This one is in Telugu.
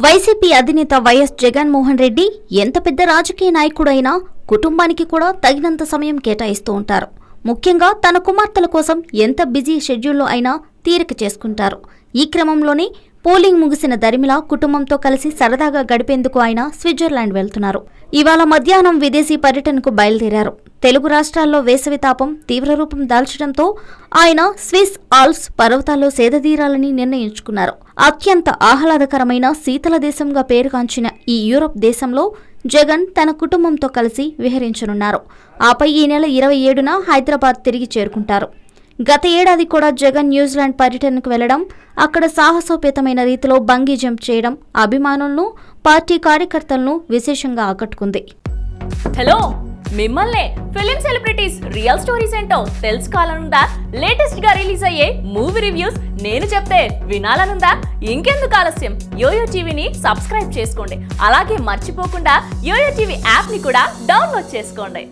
వైసీపీ అధినేత వైఎస్ జగన్మోహన్ రెడ్డి ఎంత పెద్ద రాజకీయ నాయకుడైనా కుటుంబానికి కూడా తగినంత సమయం కేటాయిస్తూ ఉంటారు. ముఖ్యంగా తన కుమార్తెల కోసం ఎంత బిజీ షెడ్యూల్లో అయినా తీరిక చేసుకుంటారు. ఈ క్రమంలోనే పోలింగ్ ముగిసిన దరిమిలా కుటుంబంతో కలిసి సరదాగా గడిపేందుకు ఆయన స్విట్జర్లాండ్ వెళ్తున్నారు. ఇవాళ మధ్యాహ్నం విదేశీ పర్యటనకు బయలుదేరారు. తెలుగు రాష్ట్రాల్లో వేసవి తాపం తీవ్రరూపం దాల్చడంతో ఆయన స్విస్ ఆల్ప్స్ పర్వతాల్లో సేదతీరాలని నిర్ణయించుకున్నారు. అత్యంత ఆహ్లాదకరమైన శీతల దేశంగా పేరుగాంచిన ఈ యూరప్ దేశంలో జగన్ తన కుటుంబంతో కలిసి విహరించనున్నారు. ఆపై ఈ నెల 27న హైదరాబాద్ తిరిగి చేరుకుంటారు. గత ఏడాది కూడా జగన్ న్యూజిలాండ్ పర్యటనకు వెళ్లడం, అక్కడ సాహసోపేతమైన రీతిలో బంగీ జంప్ చేయడం అభిమానులను, పార్టీ కార్యకర్తలను విశేషంగా ఆకట్టుకుంది. హలో, మిమ్మల్నే ఫిలిం సెలబ్రిటీస్ రియల్ స్టోరీస్ ఏంటో తెలుసుకోవాలనుందా? లేటెస్ట్ గా రిలీజ్ అయ్యే మూవీ రివ్యూస్ నేను చెప్తే వినాలనుందా? ఇంకెందుకు ఆలస్యం, యోయో టీవీని సబ్స్క్రైబ్ చేసుకోండి. అలాగే మర్చిపోకుండా యోయో టీవీ యాప్ ని కూడా డౌన్లోడ్ చేసుకోండి.